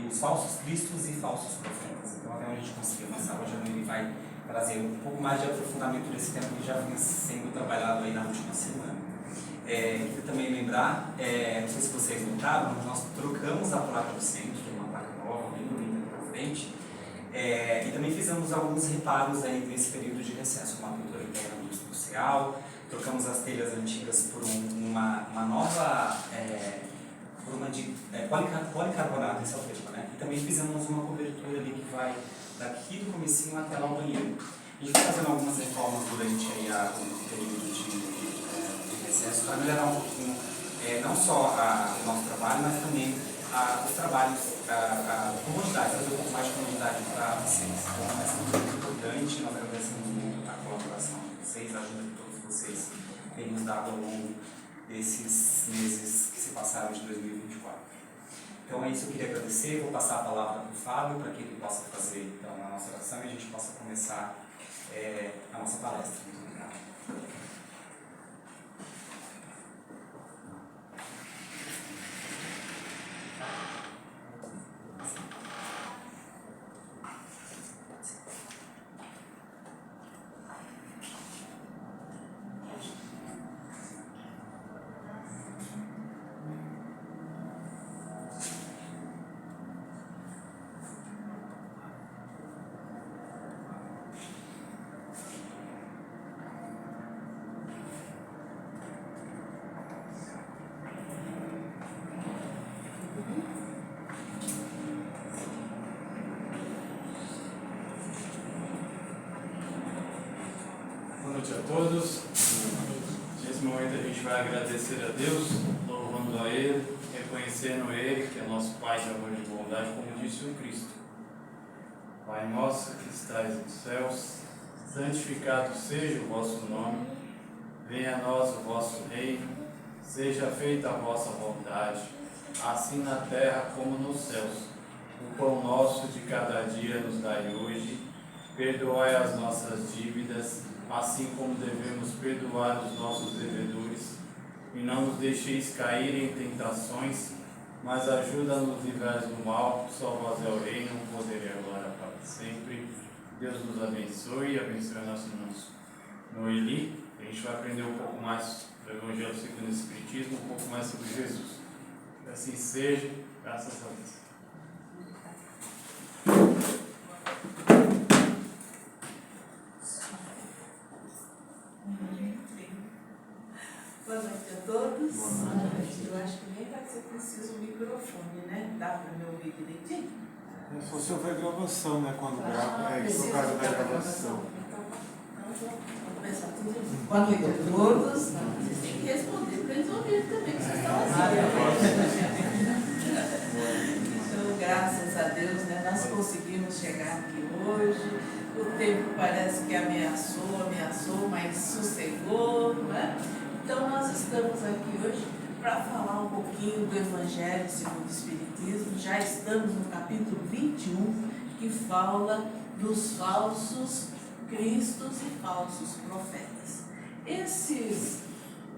os falsos cristos e falsos profetas. Então, até onde a gente conseguiu passar hoje, ele vai trazer um pouco mais de aprofundamento desse tema que já vinha sendo trabalhado aí na última semana. Queria também lembrar, não sei se vocês notaram, mas nós trocamos a placa do centro, tem uma placa nova, bem bonita para frente, e também fizemos alguns reparos aí nesse período de recesso, uma pintura interna do industrial, trocamos as telhas antigas por uma nova, por uma de policarbonato, esse é o termo, né? E também fizemos uma cobertura ali que vai daqui do comecinho até lá o banheiro. A gente está fazendo algumas reformas durante aí o período de recesso para melhorar um pouquinho, não só o nosso trabalho, mas também os trabalhos, a comodidade, trazer um pouco mais de comodidade para vocês. Então, essa é muito importante, nós agradecemos muito a colaboração de vocês, a ajuda que todos vocês têm nos dado ao longo desses meses que se passaram de 2024. Então é isso que eu queria agradecer, vou passar a palavra para o Fábio, para que ele possa fazer então, a nossa oração e a gente possa começar a nossa palestra. Muito obrigado. Boa noite a todos. Nesse momento a gente vai agradecer a Deus, louvando a Ele, reconhecendo Ele, que é nosso Pai de amor e de bondade, como disse o Cristo. Pai nosso que estais nos céus, santificado seja o vosso nome, venha a nós o vosso reino, seja feita a vossa vontade, assim na terra como nos céus. O pão nosso de cada dia nos dai hoje, perdoai as nossas dívidas, assim como devemos perdoar os nossos devedores, e não nos deixeis cair em tentações, mas ajuda-nos livrar do mal, só vós é o reino, o poder e a glória para sempre. Deus nos abençoe e abençoe nossos irmãos no Eli. A gente vai aprender um pouco mais do Evangelho segundo o Espiritismo, um pouco mais sobre Jesus. Que assim seja, graças a Deus. Boa noite a todos. Boa noite. Eu acho que nem vai ser preciso o microfone, né? Dá para me ouvir direitinho? Só se houver gravação, né? Quando grava, por causa da gravação. Então, vamos começar tudo. Boa noite a todos. Vocês têm que responder para eles ouvirem também, que vocês estão assim. Então, graças a Deus, né? Nós conseguimos chegar aqui hoje. O tempo parece que ameaçou, mas sossegou, né? Então, nós estamos aqui hoje para falar um pouquinho do Evangelho segundo o Espiritismo. Já estamos no capítulo 21, que fala dos falsos cristos e falsos profetas. Esses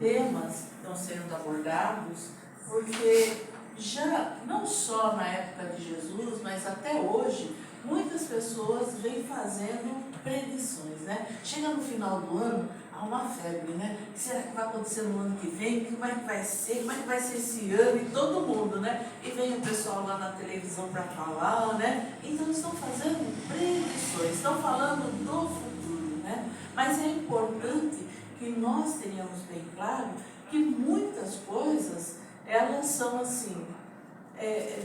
temas estão sendo abordados porque já, não só na época de Jesus, mas até hoje, muitas pessoas vêm fazendo predições, né? Chega no final do ano, há uma febre, né? O que será que vai acontecer no ano que vem? Como é que vai ser? Como é que vai ser esse ano? E todo mundo, né? E vem o pessoal lá na televisão para falar, né? Então estão fazendo predições, estão falando do futuro, né? Mas é importante que nós tenhamos bem claro que muitas coisas, elas são assim,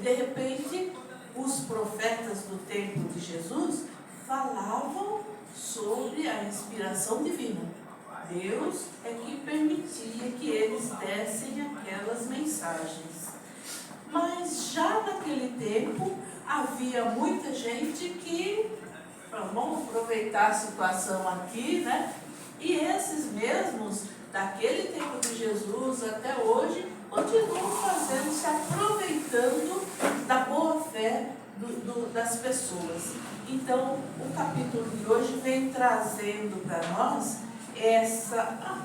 de repente, os profetas do tempo de Jesus falavam sobre a inspiração divina. Deus é que permitia que eles dessem aquelas mensagens. Mas já naquele tempo havia muita gente que, vamos aproveitar a situação aqui, né? E esses mesmos, daquele tempo de Jesus até hoje, continuam fazendo, se aproveitando da boa fé das pessoas. Então, o capítulo de hoje vem trazendo para nós essa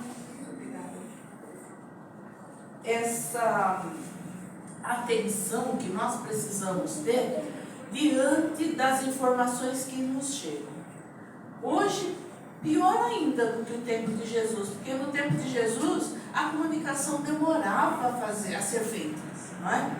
atenção que nós precisamos ter diante das informações que nos chegam. Hoje, pior ainda do que o tempo de Jesus, porque no tempo de Jesus a comunicação demorava a ser feita, não é?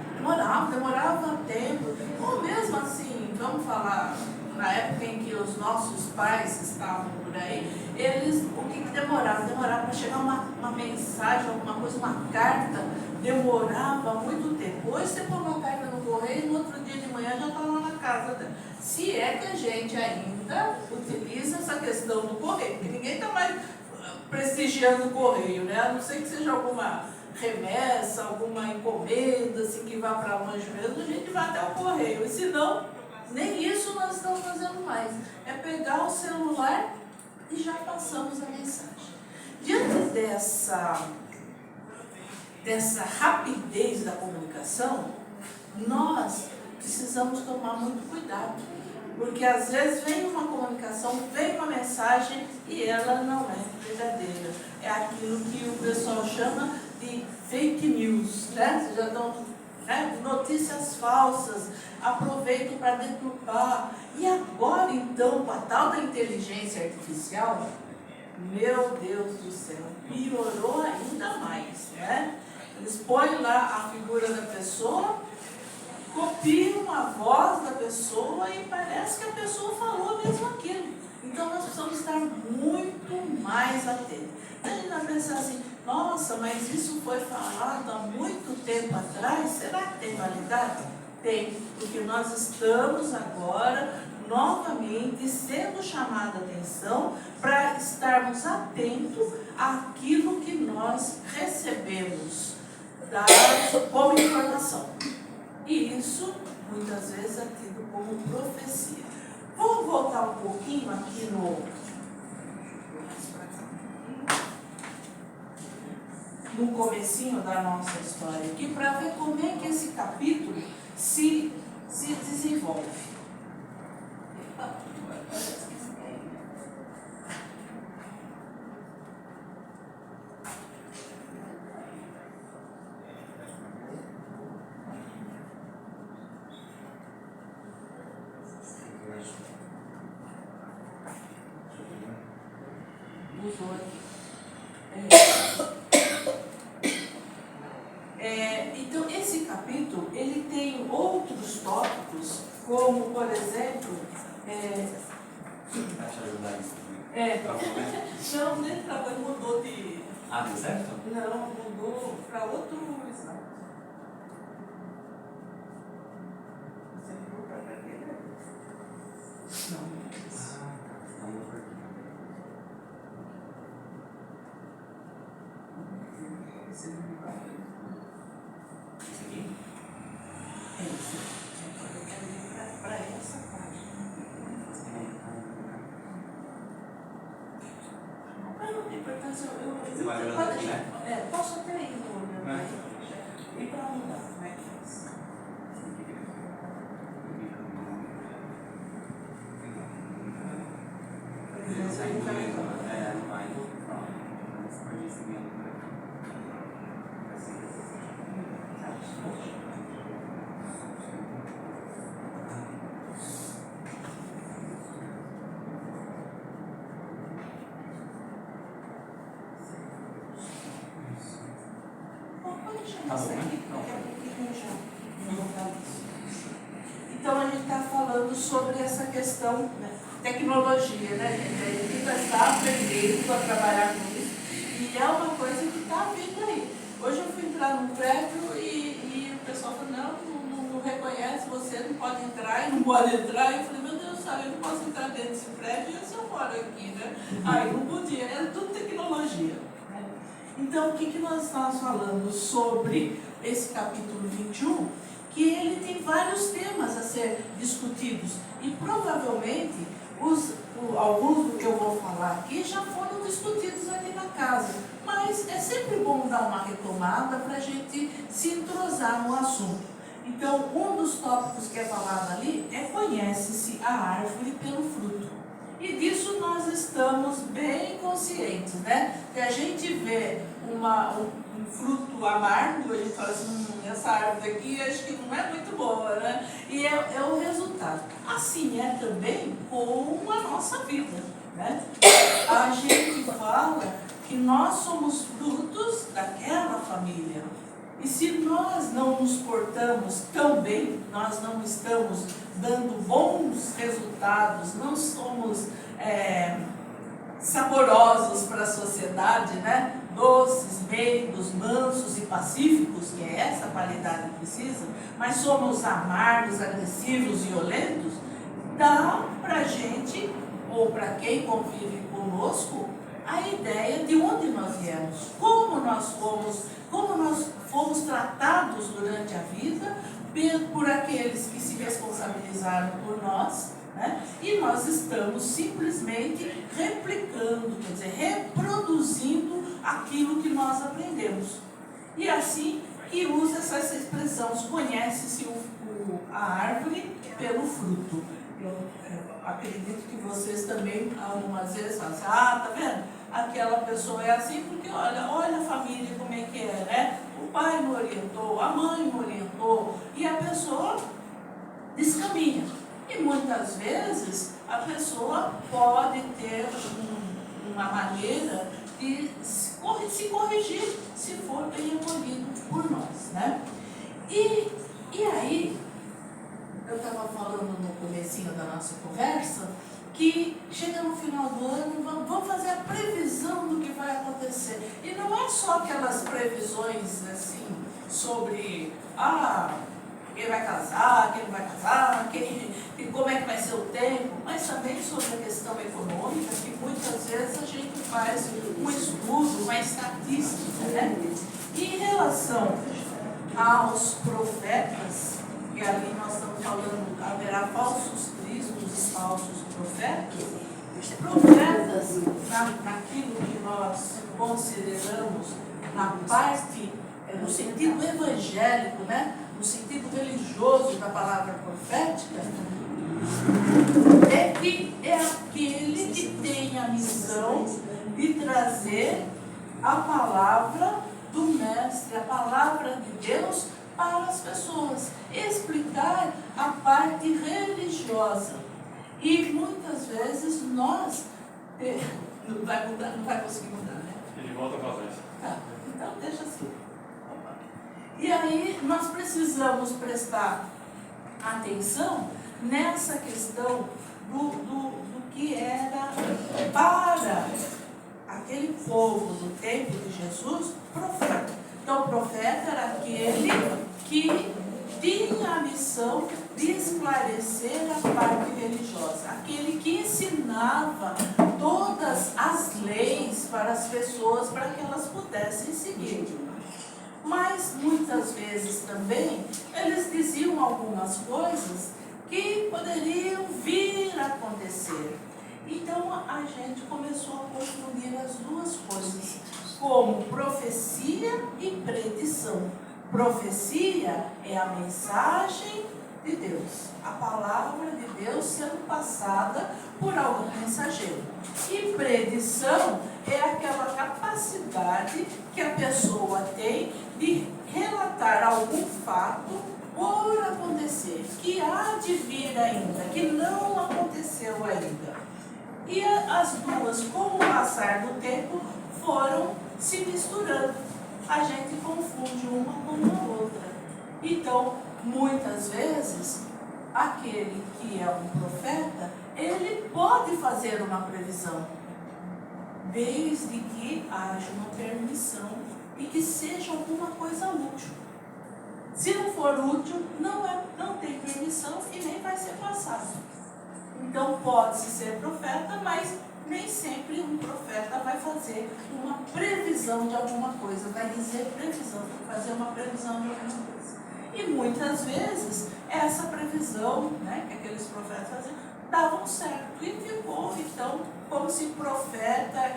Demorava tempo, ou mesmo assim, vamos falar, na época em que os nossos pais estavam por aí, eles, o que demorava? Demorava para chegar uma mensagem, alguma coisa, uma carta, demorava muito tempo. Hoje você põe uma carta no correio e no outro dia de manhã já está lá na casa dela. Se é que a gente ainda utiliza essa questão do correio, porque ninguém está mais prestigiando o correio, né? A não ser que seja alguma remessa, alguma encomenda, assim, que vá para longe mesmo, a gente vai até o correio. E se não, nem isso nós estamos fazendo mais. É pegar o celular e já passamos a mensagem. Diante dessa rapidez da comunicação, nós precisamos tomar muito cuidado. Porque às vezes vem uma comunicação, vem uma mensagem e ela não é verdadeira. É aquilo que o pessoal chama de fake news, né? Vocês já estão, né? Notícias falsas, aproveitam para deturpar. E agora então, com a tal da inteligência artificial, meu Deus do céu, piorou ainda mais, né? Eles põem lá a figura da pessoa, copiam a voz da pessoa e parece que a pessoa falou mesmo aquilo. Então nós precisamos estar muito mais atentos. A gente vai pensar assim, nossa, mas isso foi falado há muito tempo atrás, será que tem validade? Tem, porque nós estamos agora novamente sendo chamada a atenção para estarmos atentos àquilo que nós recebemos como informação. E isso, muitas vezes, é tido como profecia. Vamos voltar um pouquinho aqui no comecinho da nossa história aqui, para ver como é que esse capítulo se desenvolve. Então, esse capítulo, ele tem outros tópicos, como, por exemplo... Vai te ajudar isso também? Não, nem trabalho, mudou de... Ah, deu certo? Não, mudou para outro exato. Você mudou para aquele? Não. Esse aqui? Esse. Agora eu quero ir para essa página. Mas não tem importância, Você vai olhando aqui, né? Posso até ir olhando aí. E para mudar, como é que faz? Então a gente está falando sobre essa questão, né? Tecnologia, né, gente? A gente ainda está aprendendo a trabalhar com isso e é uma coisa que está vindo aí. Hoje eu fui entrar num prédio e o pessoal falou, não reconhece, você não pode entrar e não pode entrar. Eu falei, meu Deus do céu, eu não posso entrar dentro desse prédio e se eu moro aqui, né? Aí não podia, era tudo tecnologia. Então, o que nós estamos falando sobre esse capítulo 21? Que ele tem vários temas a ser discutidos e provavelmente alguns do que eu vou falar aqui já foram discutidos aqui na casa, mas é sempre bom dar uma retomada para a gente se entrosar no assunto. Então, um dos tópicos que é falado ali é conhece-se a árvore pelo fruto. E disso nós estamos bem conscientes, né? Que a gente vê um fruto amargo, a gente fala assim, essa árvore aqui acho que não é muito boa, né? E é o resultado. Assim é também com a nossa vida, né? A gente fala que nós somos frutos daquela família. E se nós não nos portamos tão bem, nós não estamos dando bons resultados, não somos saborosos para a sociedade, né? Doces, meigos, mansos e pacíficos, que é essa qualidade que precisa, mas somos amargos, agressivos, violentos, dá para a gente, ou para quem convive conosco, a ideia de onde nós viemos, como nós fomos tratados durante a vida por aqueles que se responsabilizaram por nós, né? E nós estamos simplesmente replicando, quer dizer, reproduzindo aquilo que nós aprendemos. E assim que usa essa expressão, conhece-se a árvore pelo fruto. Eu acredito que vocês também algumas vezes falam assim, tá vendo? Aquela pessoa é assim porque olha a família como é que é, né? O pai me orientou, a mãe me orientou, e a pessoa descaminha. E muitas vezes a pessoa pode ter uma maneira de se corrigir se for bem acolhido por nós, né? E aí, eu estava falando no comecinho da nossa conversa, que chega no final do ano, vamos fazer a previsão do que vai acontecer. E não é só aquelas previsões assim, sobre quem vai casar, quem não vai casar, como é que vai ser o tempo, mas também sobre a questão econômica, que muitas vezes a gente faz um estudo, uma estatística, né? E em relação aos profetas, que ali nós estamos falando, haverá falsos cristos e falsos profetas, naquilo que nós consideramos na parte, no sentido evangélico, né? No sentido religioso da palavra profética, é que é aquele que tem a missão de trazer a palavra do Mestre, a palavra de Deus para as pessoas, explicar a parte religiosa. E muitas vezes nós, não vai conseguir mudar, né? Ele volta para trás. Tá, então deixa assim. E aí nós precisamos prestar atenção nessa questão do que era para aquele povo do tempo de Jesus, profeta. Então o profeta era aquele que tinha a missão de esclarecer a parte religiosa, aquele que ensinava todas as leis para as pessoas para que elas pudessem seguir. Mas muitas vezes também eles diziam algumas coisas que poderiam vir a acontecer. Então a gente começou a confundir as duas coisas, como profecia e predição. Profecia é a mensagem de Deus, a palavra de Deus sendo passada por algum mensageiro. E predição é aquela capacidade que a pessoa tem de relatar algum fato por acontecer, que há de vir ainda, que não aconteceu ainda. E as duas, com o passar do tempo, foram se misturando. A gente confunde uma com a outra. Então, muitas vezes, aquele que é um profeta, ele pode fazer uma previsão, desde que haja uma permissão e que seja alguma coisa útil. Se não for útil, não tem permissão e nem vai ser passado. Então pode-se ser profeta, mas nem sempre um profeta vai fazer uma previsão de alguma coisa, vai dizer previsão, fazer uma previsão de alguma coisa. E muitas vezes essa previsão, né, que aqueles profetas faziam, davam certo e ficou então como se profeta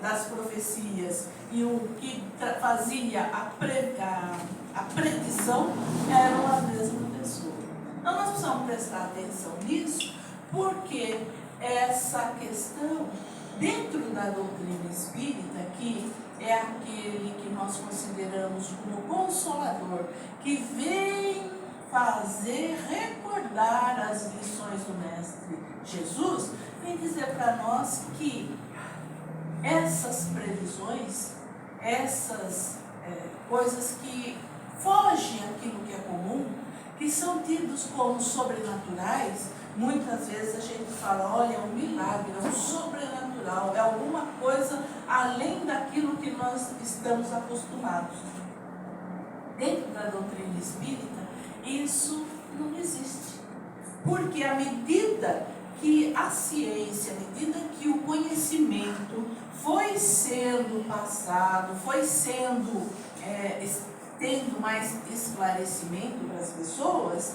das profecias e o que fazia a predição eram a mesma pessoa. Então nós precisamos prestar atenção nisso, porque essa questão dentro da doutrina espírita, que é aquele que nós consideramos como consolador, que vem fazer recordar as lições do Mestre Jesus, vem dizer para nós que essas previsões, essas coisas que fogem aquilo que é comum, que são tidos como sobrenaturais, muitas vezes a gente fala, olha, é um milagre, é um sobrenatural, é alguma coisa além daquilo que nós estamos acostumados. Dentro da doutrina espírita, isso não existe. Porque à medida que a ciência, à medida que o conhecimento foi sendo passado, foi sendo, tendo mais esclarecimento para as pessoas,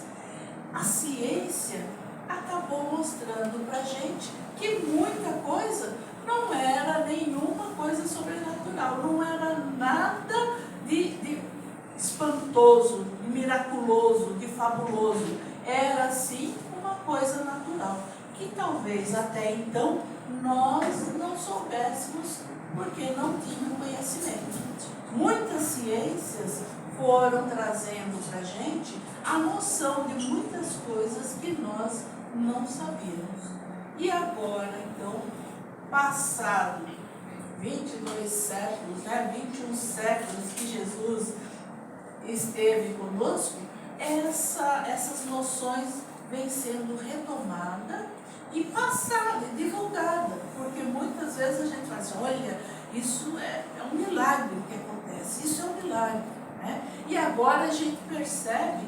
a ciência acabou mostrando para a gente que muita coisa não era nenhuma coisa sobrenatural, não era nada de espantoso, de miraculoso, de fabuloso, era sim uma coisa natural, que talvez até então nós não soubéssemos porque não tínhamos conhecimento. Muitas ciências foram trazendo para a gente a noção de muitas coisas que nós não sabíamos. E agora, então, passado 22 séculos, 21 séculos que Jesus esteve conosco, essas noções vêm sendo retomadas e passada, e divulgada, porque muitas vezes a gente fala assim, olha, isso é um milagre que acontece, isso é um milagre, né? E agora a gente percebe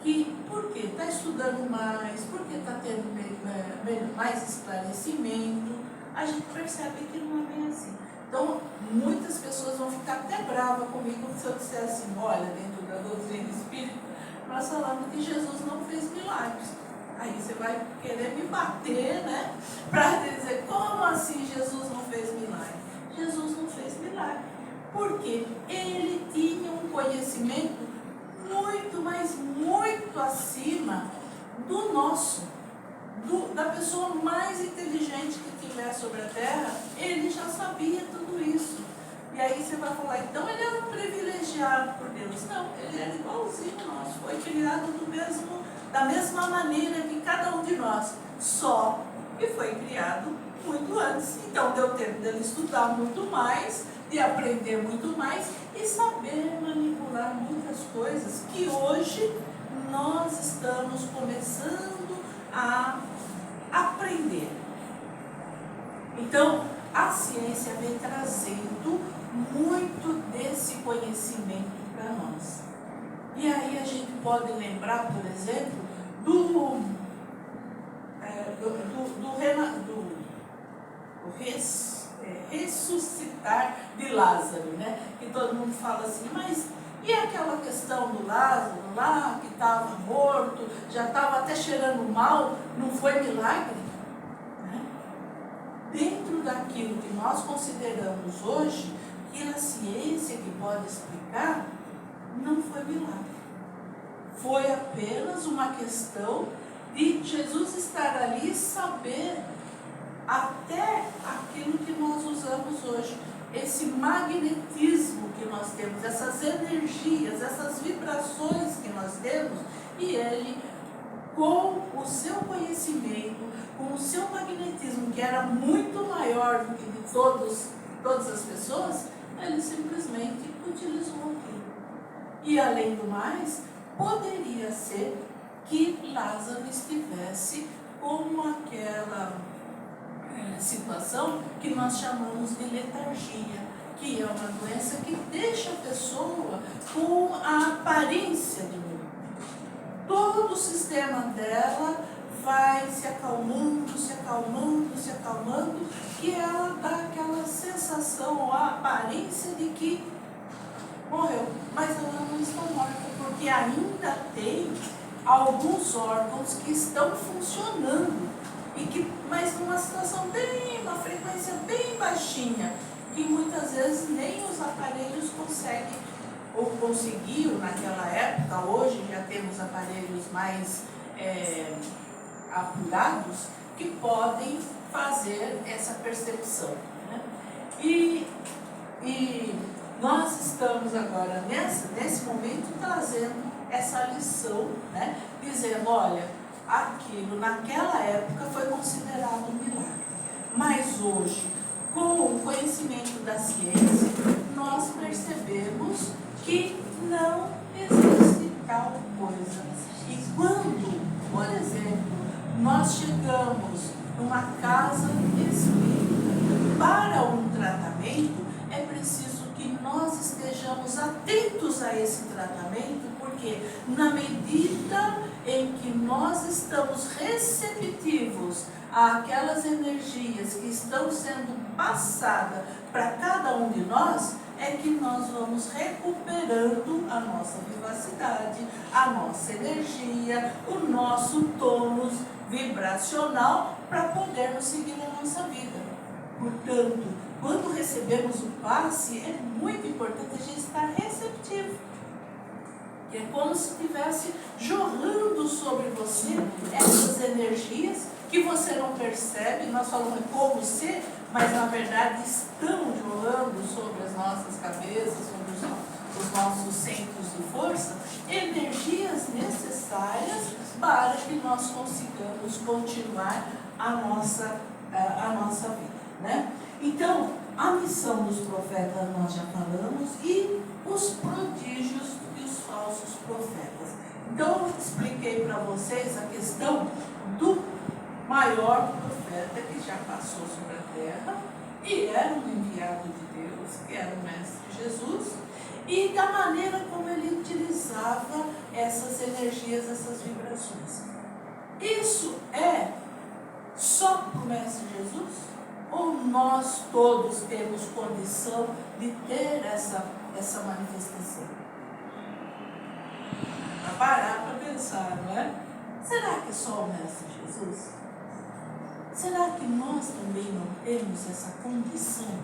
que, porque está estudando mais, porque está tendo mais esclarecimento, a gente percebe que não é bem assim. Então, muitas pessoas vão ficar até bravas comigo se eu disser assim, olha, dentro da doutrina espírita, nós falamos que Jesus não fez milagres. Aí você vai querer me bater, né? Para dizer, como assim Jesus não fez milagre? Jesus não fez milagre. Porque ele tinha um conhecimento muito, mas muito acima do nosso. Da pessoa mais inteligente que tiver sobre a Terra, ele já sabia tudo isso. E aí você vai falar, então ele era um privilegiado por Deus. Não, ele era igualzinho a nós, foi criado da mesma maneira que cada um de nós, só que foi criado muito antes. Então deu tempo dele estudar muito mais, de aprender muito mais e saber manipular muitas coisas que hoje nós estamos começando a aprender. Então, a ciência vem trazendo muito desse conhecimento para nós. E aí a gente pode lembrar, por exemplo, do ressuscitar de Lázaro, né? Que todo mundo fala assim, mas e aquela questão do Lázaro lá, que estava morto, já estava até cheirando mal, não foi milagre? Né? Dentro daquilo que nós consideramos hoje, que a ciência que pode explicar, não foi milagre. Foi apenas uma questão de Jesus estar ali e saber até aquilo que nós usamos hoje, esse magnetismo que nós temos, essas energias, essas vibrações que nós temos, e ele, com o seu conhecimento, com o seu magnetismo, que era muito maior do que de todas as pessoas, ele simplesmente utilizou aquilo. E além do mais, poderia ser que Lázaro estivesse com aquela situação que nós chamamos de letargia, que é uma doença que deixa a pessoa com a aparência de morte. Todo o sistema dela vai se acalmando, que ela dá aquela sensação ou a aparência de que morreu, mas ela não está morta, porque ainda tem alguns órgãos que estão funcionando, mas numa situação uma frequência bem baixinha, que muitas vezes nem os aparelhos conseguem, ou conseguiam naquela época. Hoje já temos aparelhos mais apurados que podem fazer essa percepção, né? E E nós estamos agora, nesse momento, trazendo essa lição, né? Dizendo, olha, aquilo naquela época foi considerado um milagre. Mas hoje, com o conhecimento da ciência, nós percebemos que não existe tal coisa. E quando, por exemplo, nós chegamos numa casa espírita para um tratamento, é preciso que nós estejamos atentos a esse tratamento, porque na medida em que nós estamos receptivos àquelas energias que estão sendo passadas para cada um de nós, é que nós vamos recuperando a nossa vivacidade, a nossa energia, o nosso tônus vibracional para podermos seguir a nossa vida. Portanto, quando recebemos o passe, é muito importante a gente estar receptivo. É como se estivesse jorrando sobre você essas energias que você não percebe. Nós falamos como ser, mas na verdade estão jorrando sobre as nossas cabeças, sobre os nossos centros de força, energias necessárias para que nós consigamos continuar a nossa vida, né? Então, a missão dos profetas nós já falamos, e os prodígios e os falsos profetas. Então, eu expliquei para vocês a questão do maior profeta que já passou sobre a terra, e era um enviado de Deus, que era o Mestre Jesus, e da maneira como ele utilizava essas energias, essas vibrações. Isso é só para o Mestre Jesus? Ou nós todos temos condição de ter essa manifestação? Para parar para pensar, não é? Será que só o Mestre Jesus? Será que nós também não temos essa condição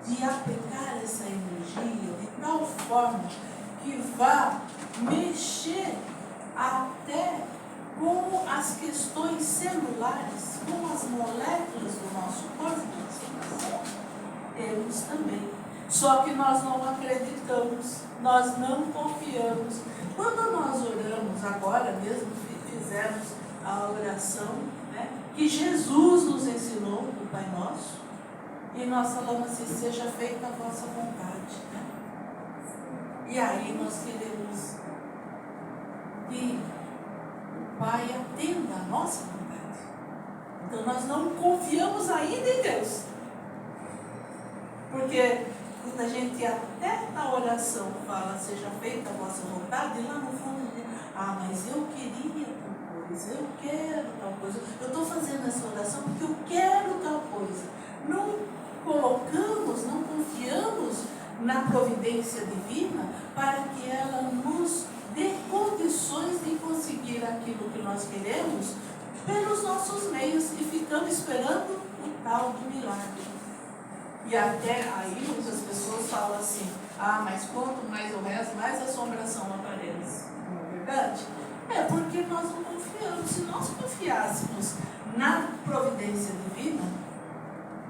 de aplicar essa energia de tal forma que vá mexer até com as questões celulares, com as moléculas do nosso corpo? Temos também. Só que nós não acreditamos, nós não confiamos. Quando nós oramos, agora mesmo fizemos a oração, né, que Jesus nos ensinou, o Pai Nosso, e nós falamos assim, seja feita a vossa vontade, né? E aí nós queremos que o Pai atenda a nossa vontade. Então nós não confiamos ainda em Deus. Porque quando a gente até na oração fala, seja feita a vossa vontade, e lá no fundo diz, mas eu queria tal coisa, eu quero tal coisa, eu estou fazendo essa oração porque eu quero tal coisa. Não colocamos, não confiamos na providência divina para que ela nos dê condições de conseguir aquilo que nós queremos pelos nossos meios, e ficamos esperando o tal do milagre. E até aí muitas pessoas falam assim, mas quanto mais eu rezo, mais assombração aparece. Não é verdade? É porque nós não confiamos. Se nós confiássemos na providência divina,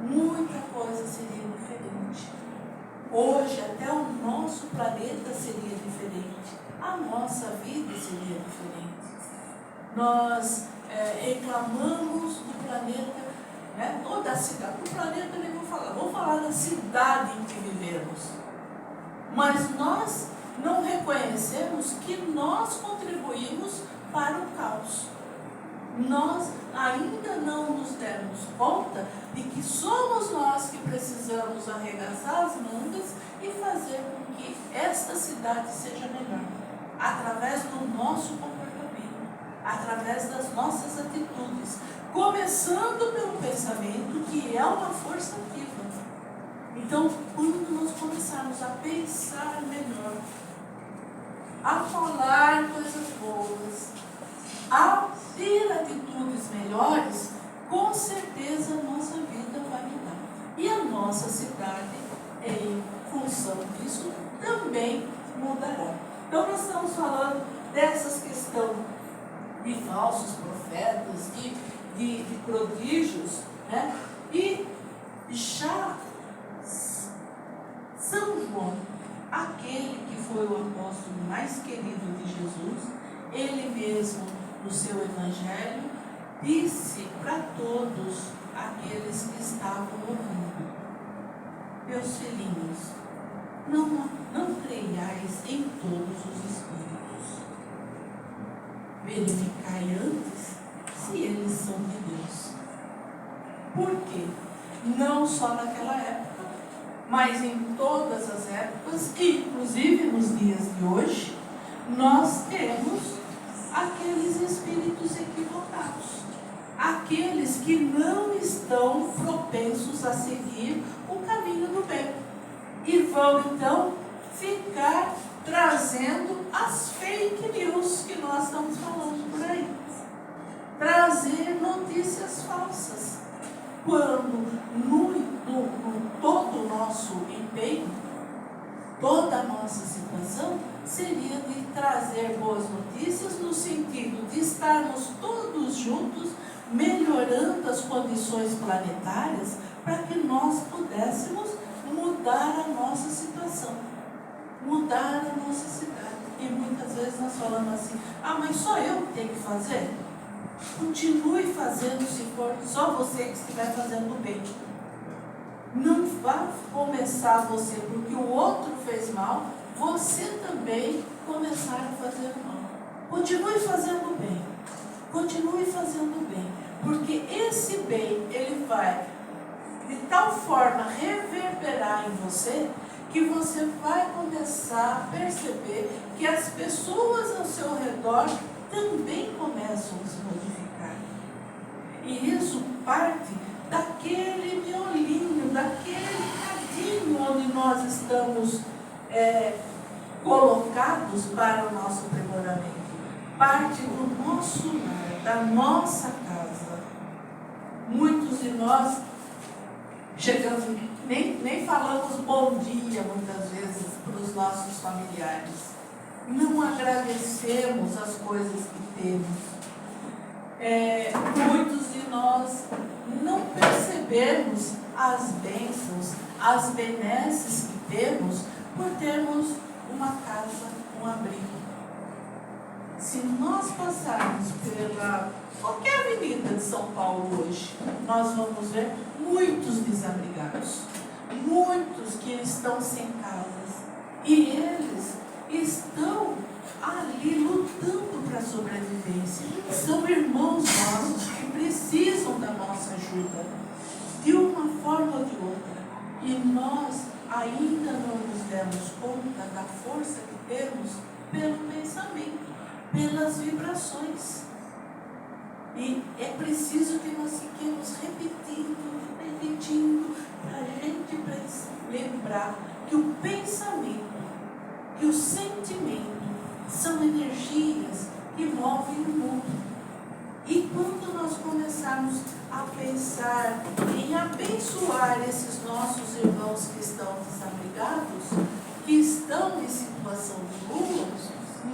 muita coisa seria diferente. Hoje até o nosso planeta seria diferente. A nossa vida seria diferente. Nós reclamamos do planeta, né? Toda a cidade, o planeta nem vou falar da cidade em que vivemos. Mas nós não reconhecemos que nós contribuímos para o caos. Nós ainda não nos demos conta de que somos nós que precisamos arregaçar as mangas e fazer com que esta cidade seja melhor, através do nosso comportamento, através das nossas atitudes, começando pelo pensamento, que é uma força viva. Então, quando nós começarmos a pensar melhor, a falar coisas boas, a ter atitudes melhores, com certeza a nossa vida vai mudar. E a nossa cidade, em função disso, também mudará. Então nós estamos falando dessas questões de falsos profetas, de prodígios, né? E já aquele que foi o apóstolo mais querido de Jesus, ele mesmo, no seu evangelho, disse para todos aqueles que estavam ouvindo: meus filhinhos, não creiais em todos os espíritos. Verificai antes se eles são de Deus. Por quê? Não só naquela época, mas em todas as épocas, e inclusive nos dias de hoje, nós temos aqueles espíritos equivocados, aqueles que não estão propensos a seguir o caminho do bem, e vão então ficar trazendo as fake news que nós estamos falando por aí, trazer notícias falsas, quando todo o nosso empenho, toda a nossa situação seria de trazer boas notícias no sentido de estarmos todos juntos melhorando as condições planetárias para que nós pudéssemos mudar a nossa situação, mudar a nossa cidade. E muitas vezes nós falamos assim: mas só eu que tenho que fazer? Continue fazendo, se for só você que estiver fazendo bem. Não vá começar você porque o outro fez mal, você também começar a fazer mal. Continue fazendo bem. Continue fazendo bem. Porque esse bem, ele vai de tal forma reverberar em você, que você vai começar a perceber que as pessoas ao seu redor também começam a se modificar. E isso parte daquele miolinho, daquele cadinho onde nós estamos colocados para o nosso aprimoramento. Parte do nosso lar, da nossa casa. Muitos de nós chegamos, nem falamos bom dia muitas vezes para os nossos familiares. Não agradecemos as coisas que temos. Muitos de nós não percebemos as bênçãos, as benesses que temos por termos uma casa, um abrigo. Se nós passarmos pela qualquer avenida de São Paulo hoje, nós vamos ver muitos desabrigados, muitos que estão sem casas, e eles estão ali lutando para a sobrevivência. São irmãos nossos que precisam da nossa ajuda, de uma forma ou de outra, e nós ainda não nos demos conta da força que temos pelo pensamento, pelas vibrações. E é preciso que nós fiquemos repetindo, para a gente lembrar que o pensamento, que o sentimento são energias que movem o mundo. E quando nós começarmos a pensar em abençoar esses nossos irmãos que estão desabrigados, que estão em situação de rua,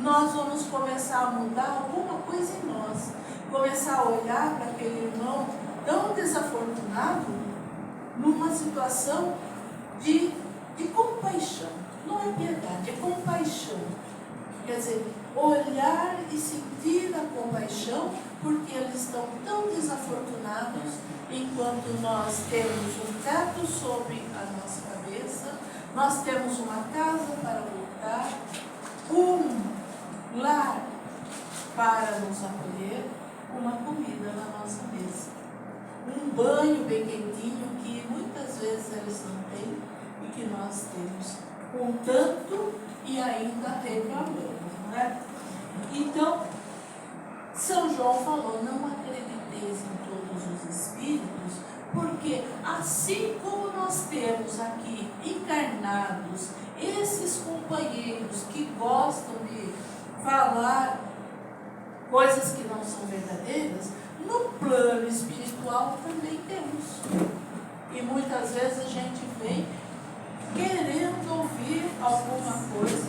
nós vamos começar a mudar alguma coisa em nós. Começar a olhar para aquele irmão tão desafortunado numa situação de compaixão. Não é piedade, é compaixão. Quer dizer, olhar e sentir a compaixão porque eles estão tão desafortunados, enquanto nós temos um teto sobre a nossa cabeça, nós temos uma casa para voltar, um lar para nos acolher, uma comida na nossa mesa, um banho bem quentinho que muitas vezes eles não têm e que nós temos com tanto e ainda reclamamos, não é? Então, São João falou: não acrediteis em todos os espíritos, porque assim como nós temos aqui encarnados esses companheiros que gostam de falar coisas que não são verdadeiras, no plano espiritual também temos. E muitas vezes a gente vem querendo ouvir alguma coisa,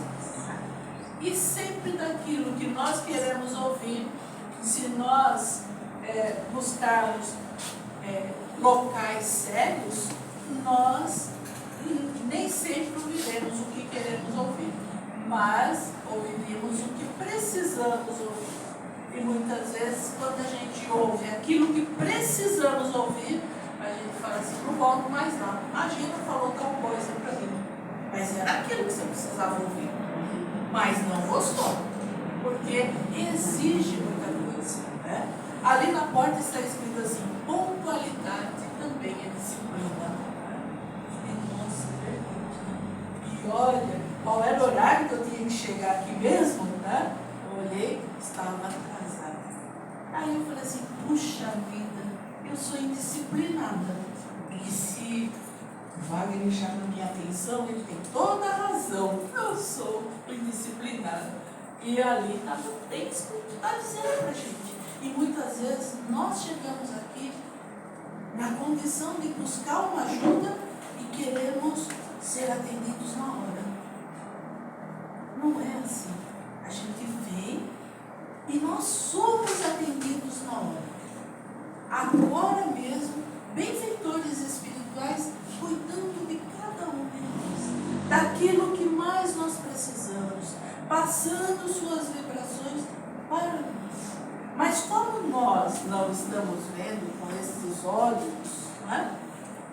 e sempre daquilo que nós queremos ouvir, se nós buscarmos locais sérios, nós E nem sempre ouviremos o que queremos ouvir, mas ouviremos o que precisamos ouvir. E muitas vezes, quando a gente ouve aquilo que precisamos ouvir, a gente fala assim, não volto mais não. Imagina, falou tal coisa para mim. Mas era aquilo que você precisava ouvir. Mas não gostou, porque exige muita coisa, né? Ali na porta está escrito assim, pontualidade também é disciplina. E nossa, é verdade. E olha, qual era o horário que eu tinha que chegar aqui mesmo, né? Eu olhei, estava atrasada. Aí eu falei assim, puxa vida, eu sou indisciplinada. E se Wagner chama minha atenção, ele tem toda a razão. Eu sou indisciplinada. E ali tem que estar dizendo para a gente. E muitas vezes nós chegamos aqui na condição de buscar uma ajuda e queremos ser atendidos na hora. Não é assim. A gente vem e nós somos atendidos na hora. Agora mesmo, benfeitores espirituais cuidando de cada um de nós, daquilo que mais nós precisamos, passando suas vibrações para nós. Mas como nós não estamos vendo com esses olhos, né,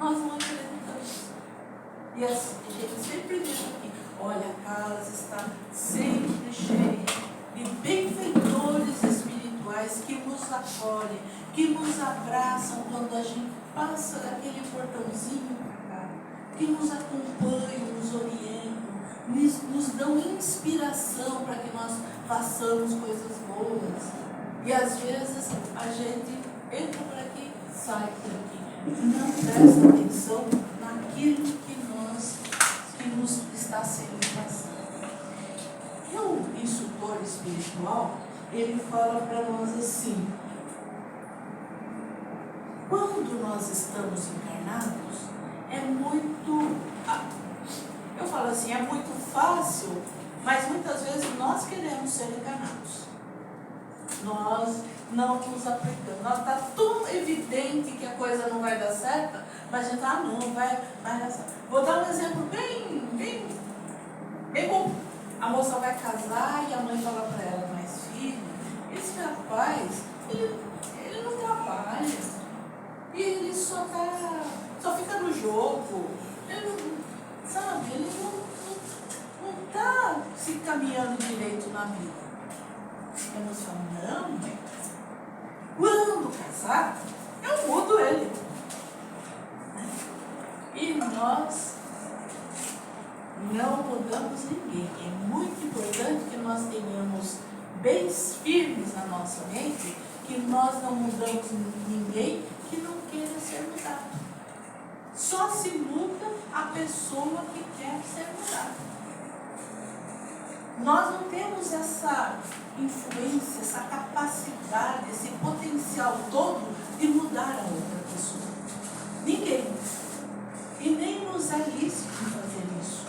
nós não acreditamos. E assim, a gente sempre diz aqui, olha, a casa está sempre cheia de benfeitores espirituais que nos acolhem, que nos abraçam quando a gente passa daquele portãozinho para cá, que nos acompanham, nos orientam, nos dão inspiração para que nós façamos coisas boas. E às vezes a gente entra por aqui, sai por aqui, não presta atenção naquilo que nos está sendo passado. E o instrutor espiritual, ele fala para nós assim, quando nós estamos encarnados, é muito, eu falo assim, é muito fácil, mas muitas vezes nós queremos ser enganados. Nós não nos aplicamos. Está tão evidente que a coisa não vai dar certo, mas a gente não vai dar certo. Vou dar um exemplo bem bom. A moça vai casar e a mãe fala para ela, mas filho, esse rapaz, ele não trabalha. E ele só fica no jogo. Ele não, sabe, ele não está se caminhando direito na vida. E a moça fala, não, mãe, quando casar, eu mudo ele. E nós não mudamos ninguém. É muito importante que nós tenhamos bem firmes na nossa mente que nós não mudamos ninguém que não queira ser mudado. Só se muda a pessoa que quer ser mudada. Nós não temos essa influência, essa capacidade, esse potencial todo de mudar a outra pessoa. Ninguém. E nem nos é lícito fazer isso.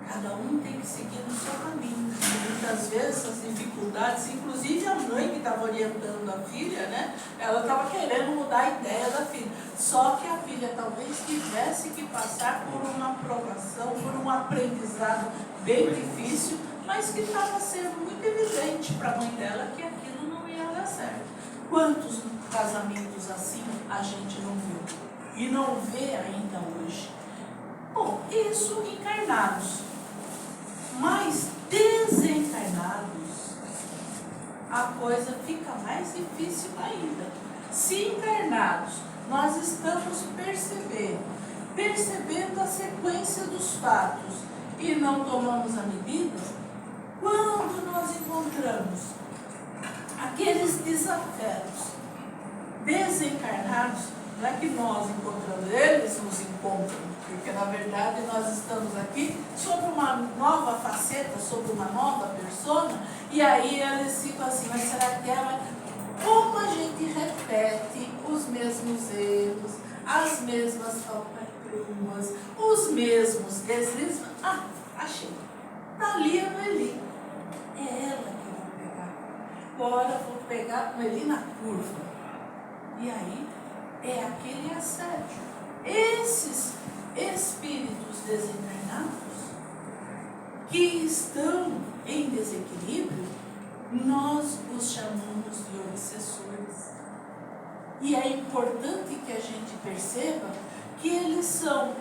Cada um tem que seguir no seu caminho. Muitas vezes as dificuldades, inclusive a mãe que estava orientando a filha, né? Ela estava querendo mudar a ideia da filha. Só que a filha talvez tivesse que passar por uma provação, por um aprendizado bem difícil, mas que estava sendo muito evidente para a mãe dela que aquilo não ia dar certo. Quantos casamentos assim a gente não viu? E não vê ainda hoje. Bom, isso encarnados. Mas desencarnados, a coisa fica mais difícil ainda. Se encarnados, nós estamos percebendo a sequência dos fatos e não tomamos a medida, quando nós encontramos aqueles desafetos desencarnados, não é que nós encontramos, eles nos encontram, porque na verdade nós estamos aqui sobre uma nova faceta, sobre uma nova persona, e aí eles ficam assim, mas será que ela... Como a gente repete os mesmos erros, as mesmas falcatruas, os mesmos deslizes, achei, está ali a Noeli, é ela que eu vou pegar, agora eu vou pegar a Noeli na curva, e aí é aquele assédio. Esses espíritos desencarnados que estão em desequilíbrio, nós os chamamos de obsessores. E é importante que a gente perceba que eles são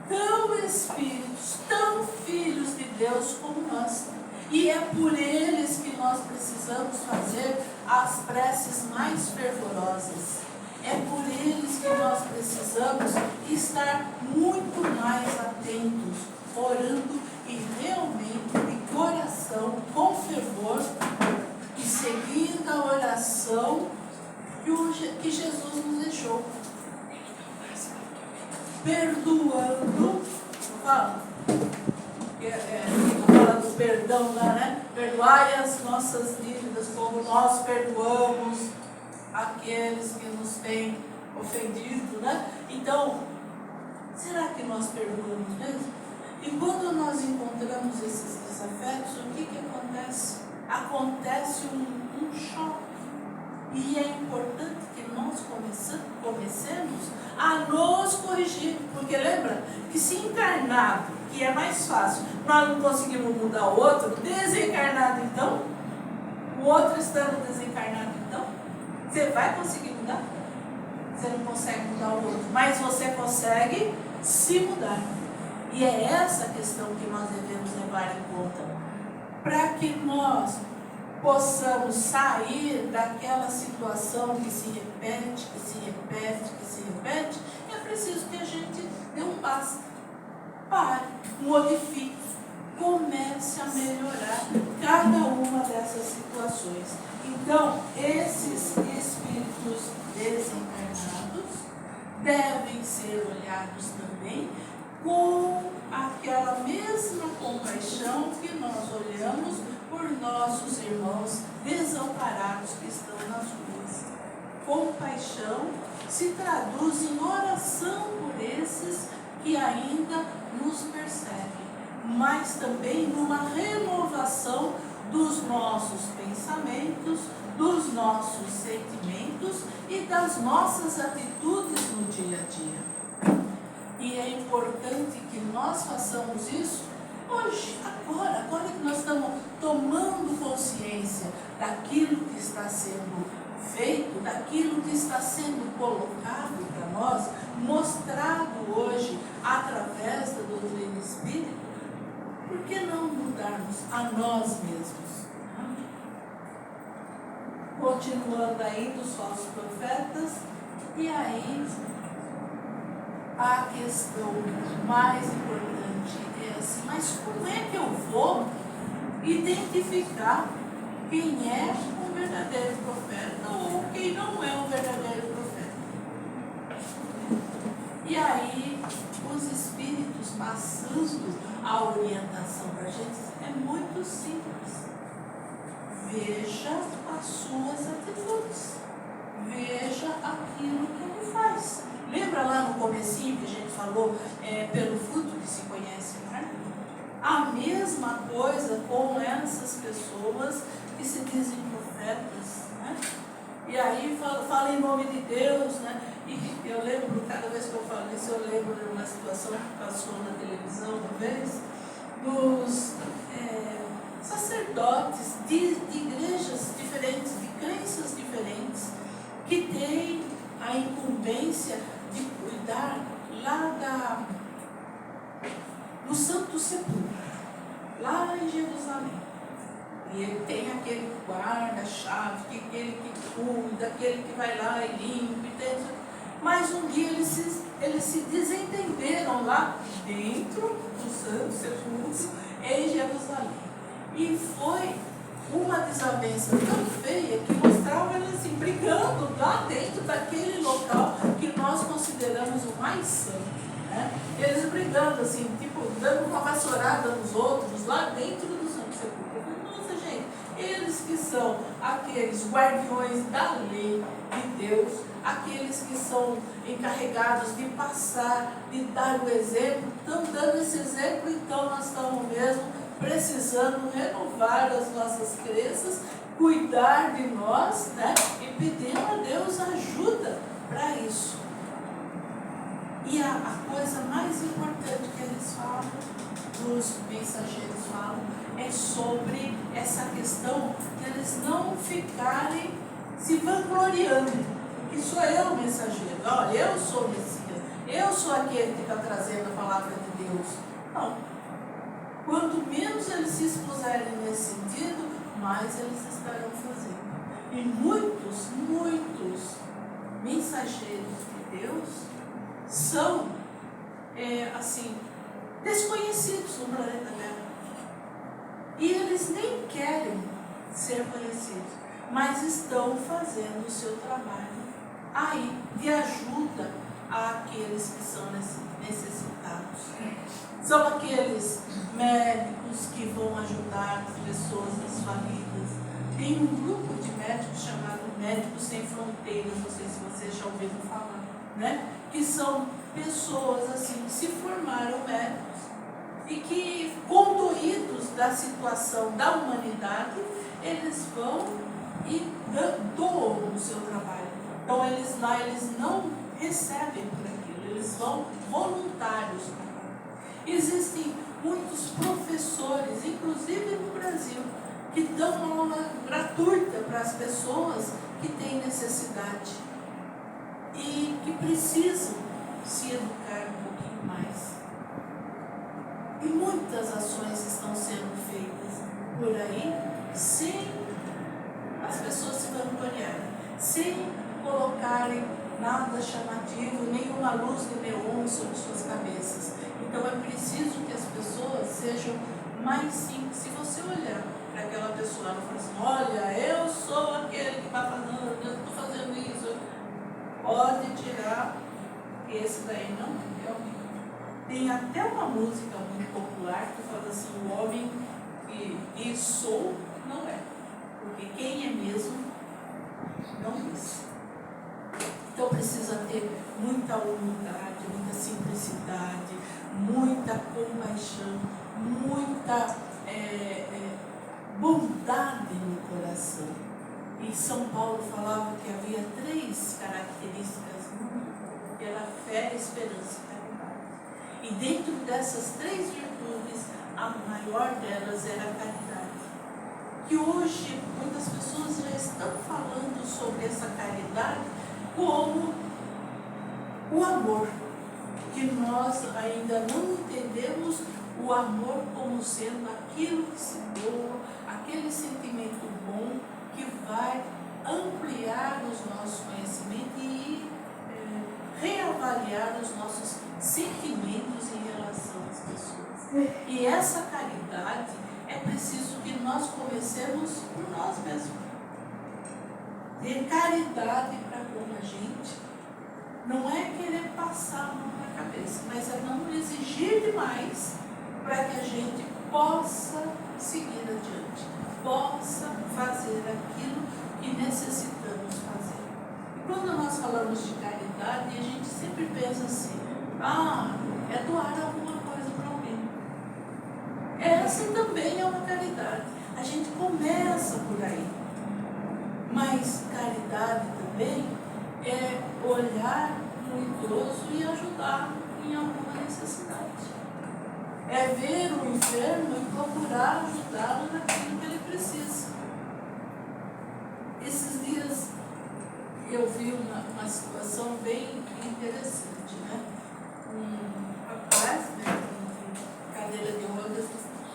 tão espíritos, tão filhos de Deus como nós. E é por eles que nós precisamos fazer as preces mais fervorosas. É por eles que nós precisamos estar muito mais atentos, orando e realmente de coração, com fervor, e seguindo a oração que Jesus nos deixou. Perdoando, fala do perdão lá, né? Perdoai as nossas dívidas como nós perdoamos aqueles que nos têm ofendido, né? Então, será que nós perdoamos mesmo? E quando nós encontramos esses desafetos, o que acontece? Acontece um choque. E é importante que nós comecemos a nos corrigir. Porque lembra que se encarnado, que é mais fácil, nós não conseguimos mudar o outro, desencarnado então, o outro estando desencarnado então, você vai conseguir mudar? Você não consegue mudar o outro, mas você consegue se mudar. E é essa a questão que nós devemos levar em conta, para que nós possamos sair daquela situação que se repete, é preciso que a gente dê um basta, pare, modifique, comece a melhorar cada uma dessas situações. Então, esses espíritos desencarnados devem ser olhados também com aquela mesma compaixão que nós olhamos por nossos irmãos desamparados que estão nas ruas. Compaixão se traduz em oração por esses que ainda nos perseguem, mas também numa renovação dos nossos pensamentos, dos nossos sentimentos e das nossas atitudes no dia a dia. E é importante que nós façamos isso hoje, agora que nós estamos tomando consciência daquilo que está sendo feito, daquilo que está sendo colocado para nós, mostrado hoje através da doutrina espírita, por que não mudarmos a nós mesmos? Continuando aí dos falsos profetas, e aí a questão mais importante é assim, mas como é que eu vou identificar quem é um verdadeiro profeta ou quem não é um verdadeiro profeta? E aí os espíritos passando a orientação para a gente é muito simples. Veja as suas atitudes, veja aquilo que ele faz. Lembra lá no comecinho que a gente falou, pelo fruto que se conhece, né? A mesma coisa com essas pessoas que se dizem profetas, né? E aí fala em nome de Deus, né? E eu lembro, cada vez que eu falo isso, eu lembro de uma situação que passou na televisão uma vez, dos sacerdotes de igrejas diferentes, de crenças diferentes, que têm a incumbência de cuidar lá do Santo Sepulcro, lá em Jerusalém. E ele tem aquele guarda-chave, aquele que cuida, aquele que vai lá e limpa, mas um dia eles se desentenderam lá dentro do Santo Sepulcro em Jerusalém. E foi uma desavença tão feia que mostrava eles assim, brigando lá dentro daquele local que nós consideramos o mais santo, né? Eles brigando assim, tipo, dando uma vassourada nos outros lá dentro do Santo Sepulcro. Nossa, gente, eles que são aqueles guardiões da lei de Deus, aqueles que são encarregados de passar, de dar o exemplo, estão dando esse exemplo, então nós estamos mesmo precisando renovar as nossas crenças, cuidar de nós, né? E pedindo a Deus ajuda para isso. E a coisa mais importante que eles falam, os mensageiros falam, é sobre essa questão de eles não ficarem se vangloriando. Que sou eu o mensageiro, olha, eu sou o Messias, eu sou aquele que está trazendo a palavra de Deus. Não. Quanto menos eles se expuserem nesse sentido, mais eles estarão fazendo. E muitos mensageiros de Deus são, desconhecidos no planeta Terra. E eles nem querem ser conhecidos, mas estão fazendo o seu trabalho aí de ajuda àqueles que são necessitados. São aqueles médicos que vão ajudar as pessoas desfalidas. Tem um grupo de médicos chamado Médicos Sem Fronteiras, não sei se vocês já ouviram falar, né? Que são pessoas assim que se formaram médicos e que, conduídos da situação da humanidade, eles vão e doam o seu trabalho. Então eles não recebem por aquilo, eles vão voluntários. Existem muitos professores, inclusive no Brasil, que dão aula gratuita para as pessoas que têm necessidade e que precisam se educar um pouquinho mais. E muitas ações estão sendo feitas por aí sem as pessoas se vangloriarem, sem colocarem nada chamativo, nenhuma luz de neon sobre suas cabeças. Então é preciso que as pessoas sejam mais simples. Se você olhar para aquela pessoa e falar assim, olha, eu sou aquele que está fazendo, eu estou fazendo isso, pode tirar, esse daí não é realmente. Tem até uma música muito popular que fala assim, o homem que sou não é, porque quem é mesmo não diz. Então precisa ter muita humildade, muita simplicidade, muita compaixão, muita bondade no coração. E São Paulo falava que havia 3 características no mundo, que era a fé, a esperança e a caridade. E dentro dessas 3 virtudes, a maior delas era a caridade. Que hoje muitas pessoas já estão falando sobre essa caridade como o amor, que nós ainda não entendemos o amor como sendo aquilo que se doa, aquele sentimento bom que vai ampliar os nossos conhecimentos e reavaliar os nossos sentimentos em relação às pessoas. E essa caridade é preciso que nós comecemos por nós mesmos. Ter caridade para com a gente não é querer passar a mão na cabeça, mas é não exigir demais para que a gente possa seguir adiante, possa fazer aquilo que necessitamos fazer. E quando nós falamos de caridade, a gente sempre pensa assim, é doar alguma coisa para alguém. Essa também é uma caridade. A gente começa por aí. Mas caridade também é olhar no idoso e ajudar em alguma necessidade. É ver o enfermo e procurar ajudá-lo naquilo que ele precisa. Esses dias eu vi uma situação bem interessante, né? Um rapaz, com cadeira de rodas,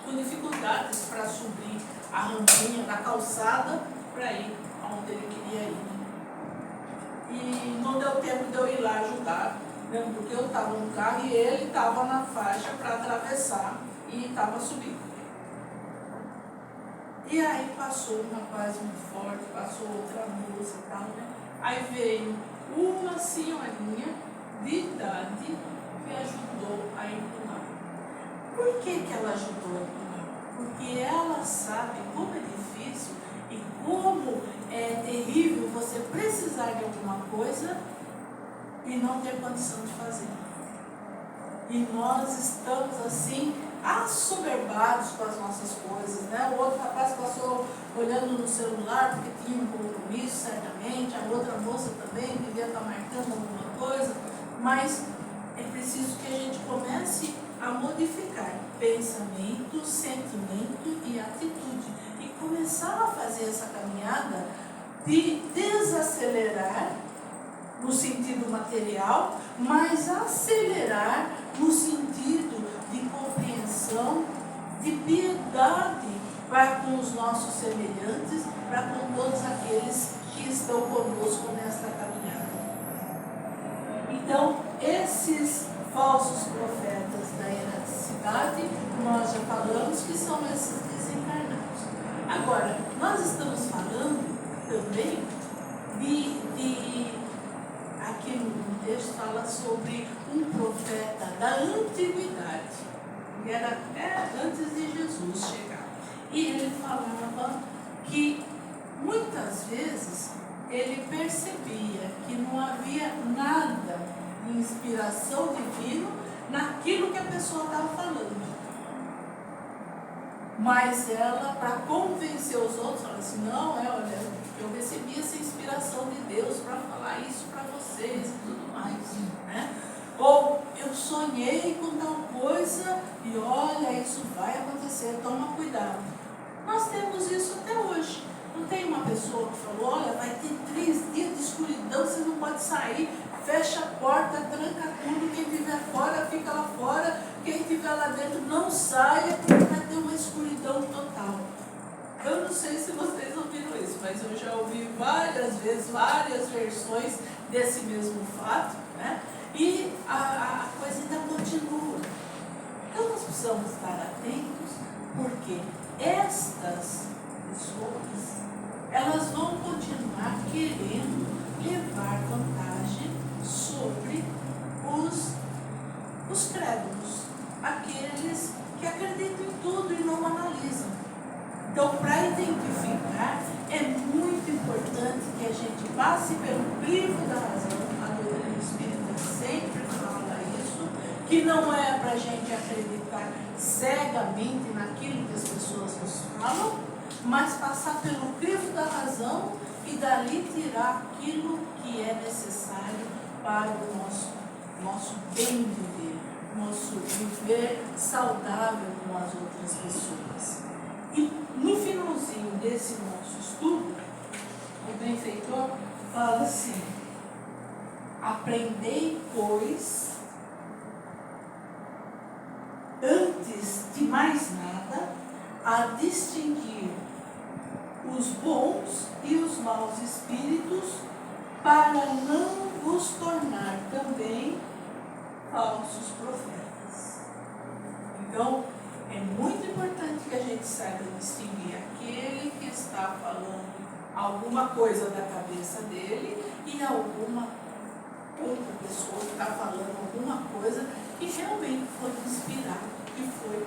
com dificuldades para subir a rampinha da calçada para ir onde ele queria ir. E não deu tempo de eu ir lá ajudar, né? Porque eu estava no carro e ele estava na faixa para atravessar e estava subindo. E aí passou um rapaz muito forte, passou outra moça e tal, né? Aí veio uma senhorinha de idade que ajudou a empurrar. Por que ela ajudou a empurrar? Porque ela sabe como é difícil e como é terrível você precisar de alguma coisa e não ter condição de fazer. E nós estamos assim, assoberbados com as nossas coisas, né? O outro rapaz passou olhando no celular porque tinha um compromisso, certamente, a outra moça também devia estar marcando alguma coisa, mas é preciso que a gente comece a modificar pensamento, sentimento e atitude. E começar a fazer essa caminhada de desacelerar no sentido material, mas acelerar no sentido de compreensão, de piedade para com os nossos semelhantes, para com todos aqueles que estão conosco nesta caminhada. Então, esses falsos profetas da erraticidade, nós já falamos que são esses desencarnados. Agora, nós estamos falando também aqui no texto fala sobre um profeta da antiguidade, que era até antes de Jesus chegar. E ele falava que muitas vezes ele percebia que não havia nada de inspiração divina naquilo que a pessoa estava falando. Mas ela, para convencer os outros, fala assim, não, olha, eu recebi essa inspiração de Deus para falar isso para vocês e tudo mais, né? Ou eu sonhei com tal coisa e olha, isso vai acontecer, toma cuidado. Nós temos isso até hoje. Não tem uma pessoa que falou, olha, vai ter 3 dias de escuridão, você não pode sair, fecha a porta, tranca tudo, quem estiver fora, fica lá fora, quem estiver lá dentro não saia, porque vai ter uma escuridão total. Eu não sei se vocês ouviram isso, mas eu já ouvi várias vezes, várias versões desse mesmo fato, né? E a coisa ainda continua. Então nós precisamos estar atentos, porque estas pessoas, elas vão continuar querendo levar vantagem sobre os crédulos, aqueles que acreditam em tudo e não analisam. Então, para identificar, é muito importante que a gente passe pelo crivo da razão. A doutrina espírita sempre fala isso, que não é para a gente acreditar cegamente naquilo que as pessoas nos falam, mas passar pelo crivo da razão e dali tirar aquilo que é necessário para o nosso bem viver, nosso viver saudável com as outras pessoas. E no finalzinho desse nosso estudo, o benfeitor fala assim: aprendei, pois, antes de mais nada, a distinguir os bons e os maus espíritos, para não vos tornar também falsos profetas. Então, é muito importante que a gente saiba distinguir aquele que está falando alguma coisa da cabeça dele e alguma outra pessoa que está falando alguma coisa que realmente foi inspirado, que foi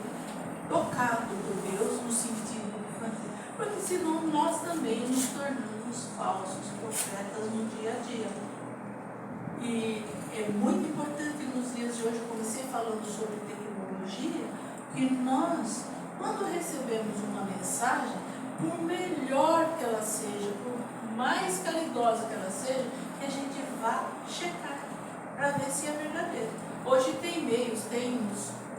tocado por Deus no sentido de fazer. Porque senão nós também nos tornamos falsos profetas no dia a dia. E é muito importante nos dias de hoje, eu comecei falando sobre tecnologia, que nós, quando recebemos uma mensagem, por melhor que ela seja, por mais caridosa que ela seja, que a gente vá checar para ver se é verdadeiro. Hoje tem e-mails, tem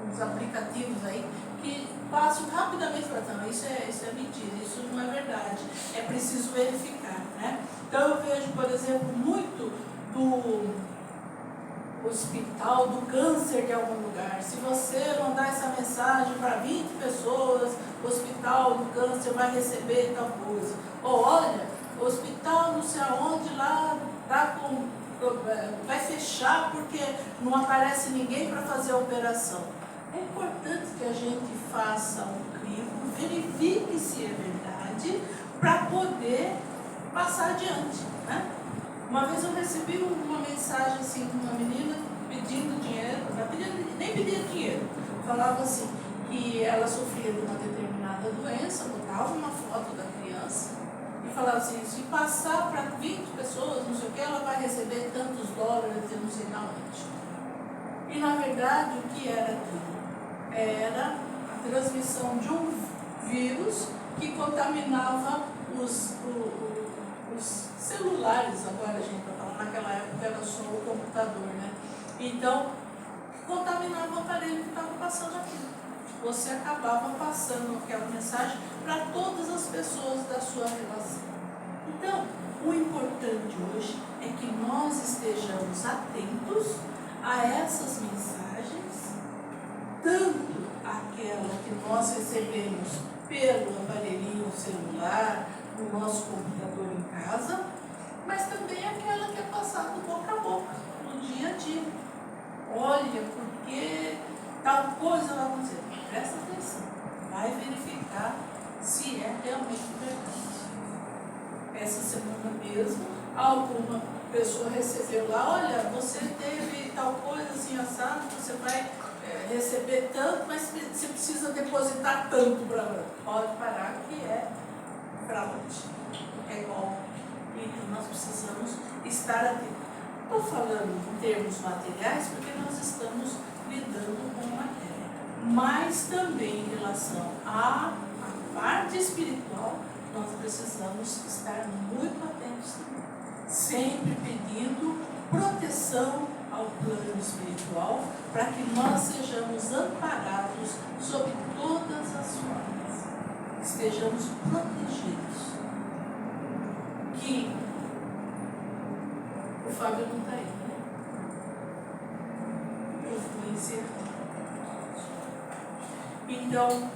uns aplicativos aí que passam rapidamente para não, isso é mentira, isso não é verdade, é preciso verificar, né? Então eu vejo, por exemplo, muito do hospital do câncer de algum lugar. Se você mandar essa mensagem para 20 pessoas, o hospital do câncer vai receber tal coisa. Ou olha, o hospital não sei aonde lá vai fechar porque não aparece ninguém para fazer a operação. É importante que a gente faça um crivo, verifique se é verdade, para poder passar adiante, né? Uma vez eu recebi uma mensagem assim de uma menina pedindo dinheiro, nem pedia dinheiro, falava assim, que ela sofria de uma determinada doença, botava uma foto da criança e falava assim, se passar para 20 pessoas, não sei o que, ela vai receber tantos dólares e não sei da onde. E na verdade o que era aquilo? Era a transmissão de um vírus que contaminava os celulares, agora a gente vai falar, naquela época era só o computador, né? Então, dominava o aparelho que estava passando aquilo. Você acabava passando aquela mensagem para todas as pessoas da sua relação. Então, o importante hoje é que nós estejamos atentos a essas mensagens, tanto aquela que nós recebemos pelo aparelhinho celular, no nosso computador em casa, mas também aquela que é passada boca a boca, no dia a dia. Olha, porque tal coisa vai acontecer. Presta atenção, vai verificar se é realmente verdade. Essa semana mesmo, alguma pessoa recebeu lá, olha, você teve tal coisa assim assado, você vai receber tanto, mas você precisa depositar tanto para. Pode parar que é fraude, é golpe. Então nós precisamos estar atentos. Estou falando em termos materiais porque nós estamos lidando com matéria, mas também em relação à parte espiritual, nós precisamos estar muito atentos também, sempre pedindo proteção ao plano espiritual para que nós sejamos amparados sob todas as formas, estejamos protegidos. Que o Fábio não está aí, né? Eu fui encerrando. Então,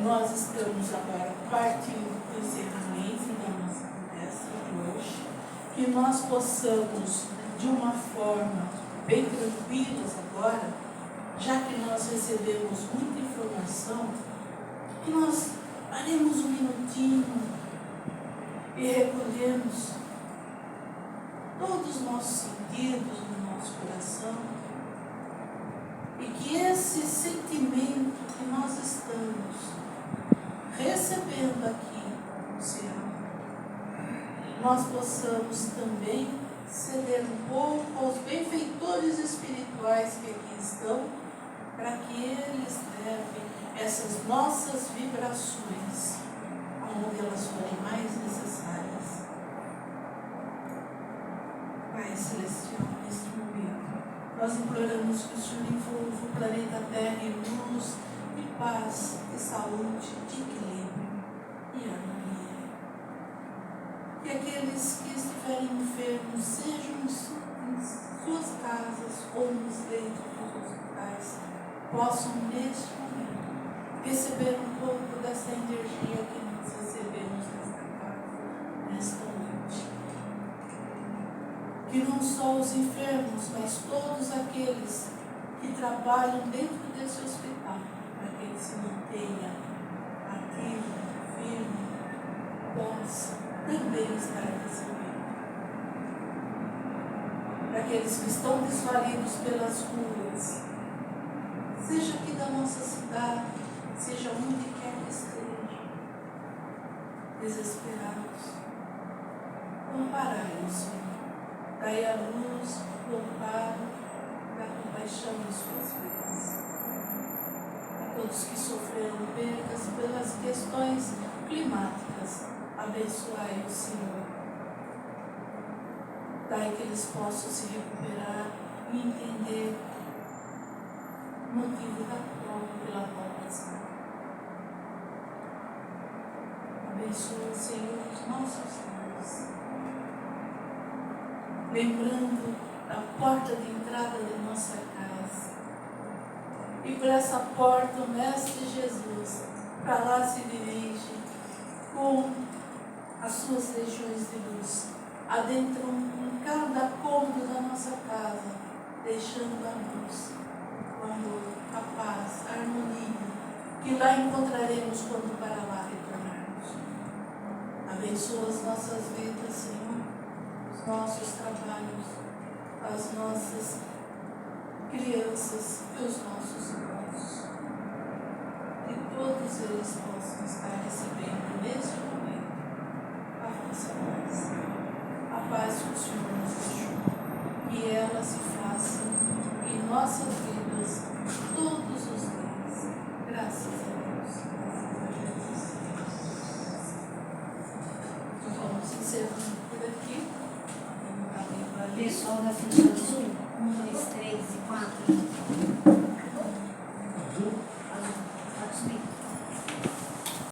nós estamos agora partindo para o encerramento da nossa conversa de hoje, que nós possamos, de uma forma bem tranquilas agora, já que nós recebemos muita informação, que nós paremos um minutinho e recolhemos todos os nossos sentidos no nosso coração, e que esse sentimento que nós estamos recebendo aqui no céu, nós possamos também ceder um pouco aos benfeitores espirituais que aqui estão, para que eles levem essas nossas vibrações aonde elas forem mais necessárias. Pai Celestial, neste momento, nós imploramos que o Senhor envolva o planeta Terra em luz, de paz, de saúde, de equilíbrio e harmonia. Que aqueles que estiverem enfermos, sejam em suas casas ou nos leitos dos hospitais, possam neste momento receber um pouco dessa energia que nós recebemos nesta casa, nesta noite. Que não só os enfermos, mas todos aqueles que trabalham dentro desse hospital, para que ele se mantenha ativo, firme, possa também estar recebendo. Para aqueles que estão desvalidos pelas ruas, seja aqui da nossa cidade, seja onde quer que estejam, desesperados, amparai-os, Senhor. Dai a luz, o amparo, da compaixão em suas vidas. A todos que sofreram perdas pelas questões climáticas, abençoai o Senhor. Dai que eles possam se recuperar e entender o motivo da qual pela qual passaram. Abençoa, Senhor, os nossos lares. Lembrando da porta de entrada de nossa casa. E por essa porta o Mestre Jesus para lá se dirige com as suas legiões de luz. Adentram em cada cômodo da nossa casa, deixando a luz, o amor, a paz, a harmonia, que lá encontraremos quando para lá retornarmos. Abençoa as nossas vidas, Senhor, os nossos trabalhos, as nossas crianças e os nossos irmãos. Que todos eles possam estar recebendo neste momento a vossa paz. A paz que o Senhor nos deixou. Que ela se faça em nossas vidas todos os dias. Graças a Deus. Graças a Jesus. Vamos encerrando por aqui. Pessoal da